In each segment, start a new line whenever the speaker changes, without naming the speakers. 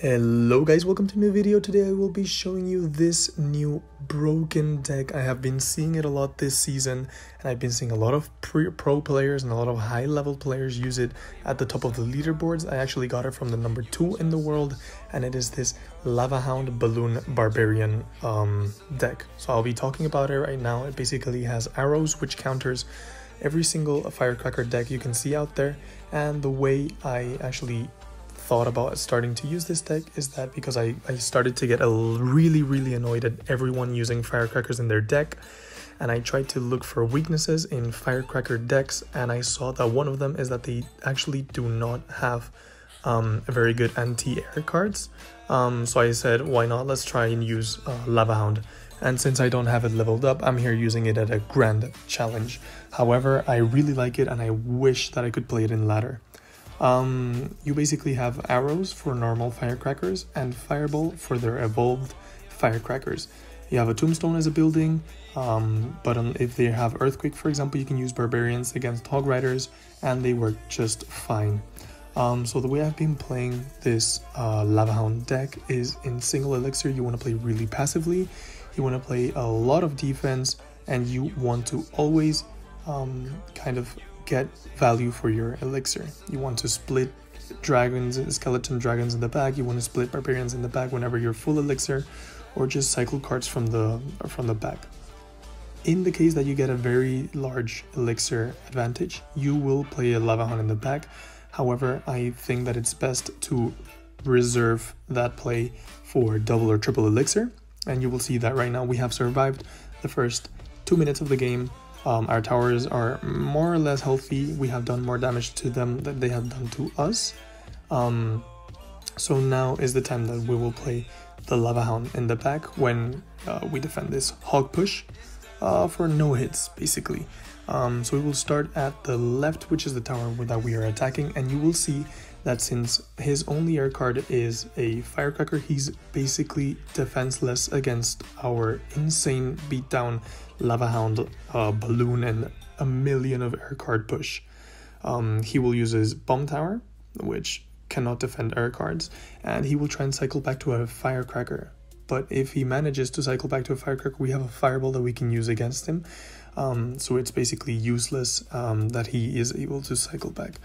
Hello guys, welcome to a new video. Today I will be showing you this new broken deck. I have been seeing it a lot this season, and I've been seeing a lot of pro players and a lot of high level players use it at the top of the leaderboards. I actually got it from the number 2 in the world, and it is this Lava Hound Balloon Barbarian deck. So I'll be talking about it right now. It basically has arrows which counters every single firecracker deck you can see out there, and the way I actually thought about starting to use this deck is that because I started to get really annoyed at everyone using firecrackers in their deck, and I tried to look for weaknesses in firecracker decks, and I saw that one of them is that they actually do not have very good anti-air cards. So I said, why not, let's try and use Lava Hound. And since I don't have it leveled up, I'm here using it at a grand challenge. However, I really like it and I wish that I could play it in ladder. You basically have arrows for normal firecrackers and fireball for their evolved firecrackers. You have a tombstone as a building, but if they have earthquake, for example, you can use barbarians against hog riders and they work just fine. So the way I've been playing this Lava Hound deck is in single elixir. You want to play really passively, you want to play a lot of defense, and you want to always kind of get value for your elixir. You want to split dragons, skeleton dragons in the back, you want to split barbarians in the back whenever you're full elixir, or just cycle cards from the back. In the case that you get a very large elixir advantage, you will play a Lava Hound in the back. However, I think that it's best to reserve that play for double or triple elixir, and you will see that right now we have survived the first 2 minutes of the game. Our towers are more or less healthy. We have done more damage to them than they have done to us. So now is the time that we will play the Lava Hound in the back when we defend this hog push for no hits, basically. So we will start at the left, which is the tower that we are attacking, and you will see that since his only air card is a firecracker, he's basically defenseless against our insane beatdown Lava Hound balloon and a million of air card push. He will use his bomb tower, which cannot defend air cards, and he will try and cycle back to a firecracker. But if he manages to cycle back to a firecracker, we have a fireball that we can use against him. So it's basically useless that he is able to cycle back.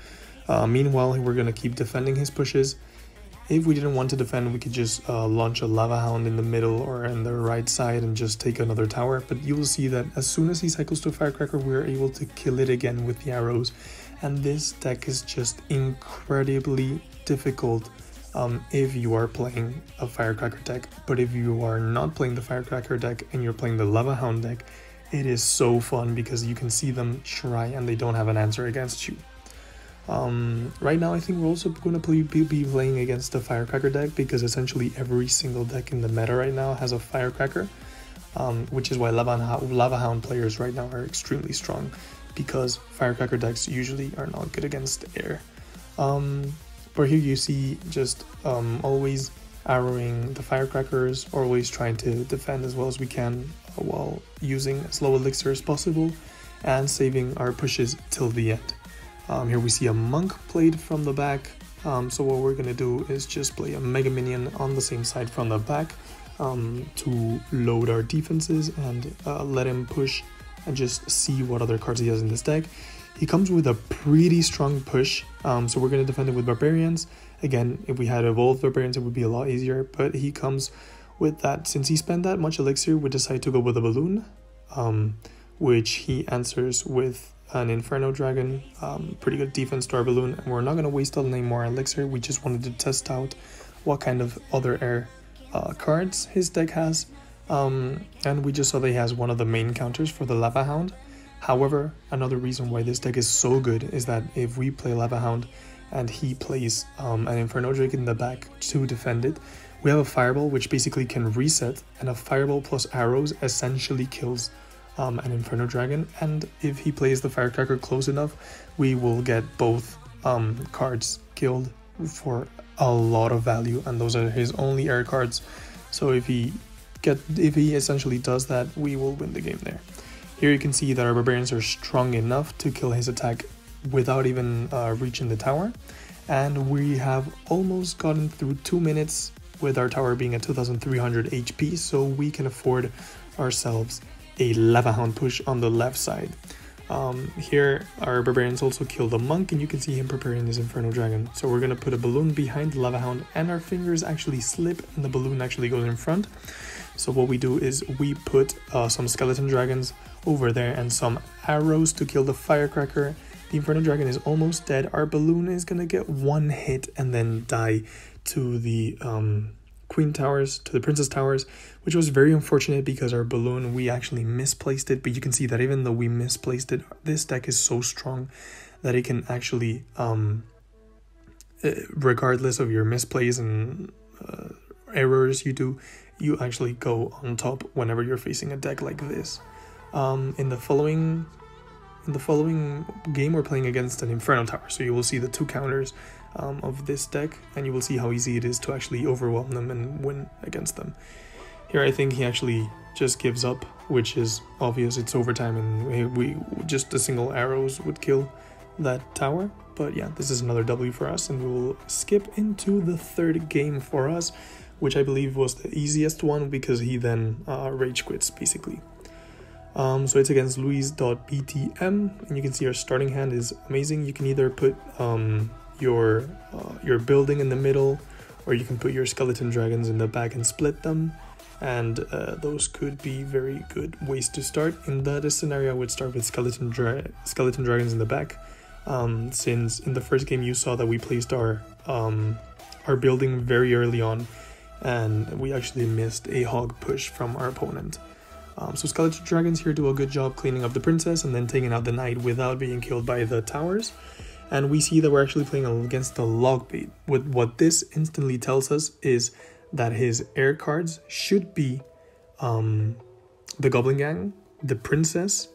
Meanwhile, we're going to keep defending his pushes. If we didn't want to defend, we could just launch a Lava Hound in the middle or in the right side and just take another tower. But you will see that as soon as he cycles to a firecracker, we're able to kill it again with the arrows. And this deck is just incredibly difficult if you are playing a firecracker deck. But if you are not playing the firecracker deck and you're playing the Lava Hound deck, it is so fun because you can see them try and they don't have an answer against you. Right now I think we're also going to be playing against the firecracker deck, because essentially every single deck in the meta right now has a firecracker, which is why Lava Hound players right now are extremely strong, because firecracker decks usually are not good against air. But here you see just always arrowing the firecrackers, always trying to defend as well as we can while using as low elixir as possible and saving our pushes till the end. Here we see a monk played from the back, so what we're going to do is just play a mega minion on the same side from the back to load our defenses and let him push and just see what other cards he has in this deck. He comes with a pretty strong push, so we're going to defend it with barbarians. Again, if we had evolved barbarians, it would be a lot easier, but he comes with that. Since he spent that much elixir, we decide to go with a balloon, which he answers with an Inferno Dragon. Pretty good defense to our balloon, and we're not going to waste any more elixir. We just wanted to test out what kind of other air cards his deck has, and we just saw that he has one of the main counters for the Lava Hound. However, another reason why this deck is so good is that if we play Lava Hound and he plays an Inferno Drake in the back to defend it, we have a Fireball which basically can reset, and a Fireball plus arrows essentially kills an Inferno Dragon, and if he plays the Firecracker close enough, we will get both cards killed for a lot of value, and those are his only air cards. So if he essentially does that, we will win the game there. Here you can see that our barbarians are strong enough to kill his attack without even reaching the tower, and we have almost gotten through 2 minutes with our tower being at 2300 HP, so we can afford ourselves a Lava Hound push on the left side. Here our barbarians also kill the monk, and you can see him preparing his Inferno Dragon. So we're gonna put a balloon behind the Lava Hound, and our fingers actually slip and the balloon actually goes in front. So what we do is we put some skeleton dragons over there and some arrows to kill the firecracker. The Inferno Dragon is almost dead. Our balloon is gonna get one hit and then die to the Queen Towers, to the Princess Towers, which was very unfortunate because our balloon, we actually misplaced it. But you can see that even though we misplaced it, this deck is so strong that it can actually, regardless of your misplays and errors you do, you actually go on top whenever you're facing a deck like this. In the following game, we're playing against an Inferno Tower, so you will see the 2 counters of this deck, and you will see how easy it is to actually overwhelm them and win against them. Here I think he actually just gives up, which is obvious. It's overtime, and we just a single arrows would kill that tower. But yeah, this is another W for us, and we will skip into the 3rd game for us, which I believe was the easiest one because he then rage quits basically. So it's against Luis.btm, and you can see our starting hand is amazing. You can either put your building in the middle, or you can put your skeleton dragons in the back and split them, and those could be very good ways to start. In this scenario, I would start with skeleton dragons in the back, since in the first game you saw that we placed our building very early on, and we actually missed a hog push from our opponent. So skeleton dragons here do a good job cleaning up the princess and then taking out the knight without being killed by the towers. And we see that we're actually playing against the log bait. What this instantly tells us is that his air cards should be the Goblin Gang, the princess,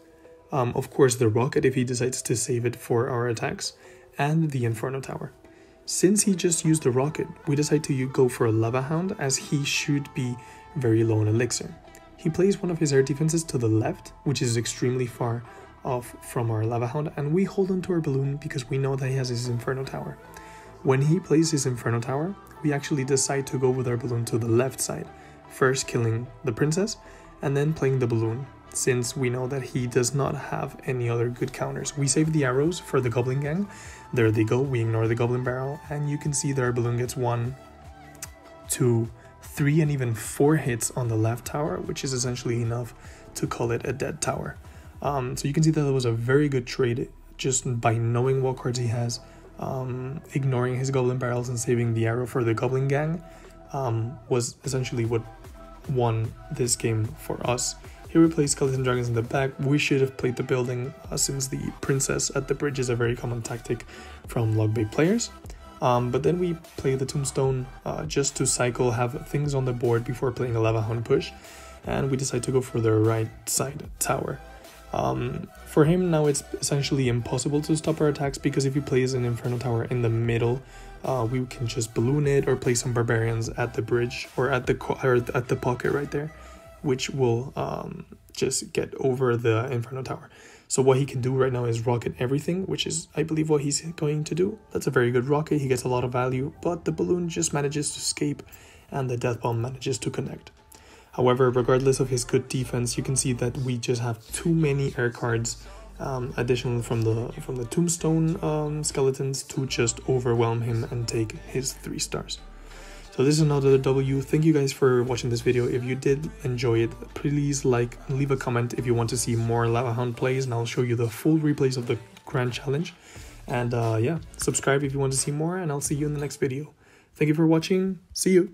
of course the rocket if he decides to save it for our attacks, and the Inferno Tower. Since he just used the rocket, we decide to go for a Lava Hound, as he should be very low in elixir. He plays one of his air defenses to the left, which is extremely far off from our Lava Hound, and we hold on to our balloon because we know that he has his Inferno Tower. When he plays his Inferno Tower, we actually decide to go with our balloon to the left side, first killing the princess and then playing the balloon, since we know that he does not have any other good counters. We save the arrows for the Goblin Gang. There they go, we ignore the Goblin Barrel, and you can see that our balloon gets 1, 2, 3 and even 4 hits on the left tower, which is essentially enough to call it a dead tower. So you can see that it was a very good trade just by knowing what cards he has, ignoring his Goblin Barrels and saving the arrow for the Goblin Gang, was essentially what won this game for us. Here we play Skeleton Dragons in the back. We should have played the building, since the princess at the bridge is a very common tactic from log bait players. But then we play the Tombstone just to cycle, have things on the board before playing a Lava Hound push, and we decide to go for the right side tower. For him now it's essentially impossible to stop our attacks, because if he plays an Inferno Tower in the middle, we can just balloon it or play some barbarians at the bridge or at the pocket right there, which will just get over the Inferno Tower. So what he can do right now is rocket everything, which is, I believe, what he's going to do. That's a very good rocket. He gets a lot of value, but the balloon just manages to escape and the death bomb manages to connect. However, regardless of his good defense, you can see that we just have too many air cards, additional from the Tombstone skeletons, to just overwhelm him and take his 3 stars. So this is another W. Thank you guys for watching this video. If you did enjoy it, please like and leave a comment if you want to see more Lava Hound plays, and I'll show you the full replays of the Grand Challenge. And yeah, subscribe if you want to see more, and I'll see you in the next video. Thank you for watching. See you.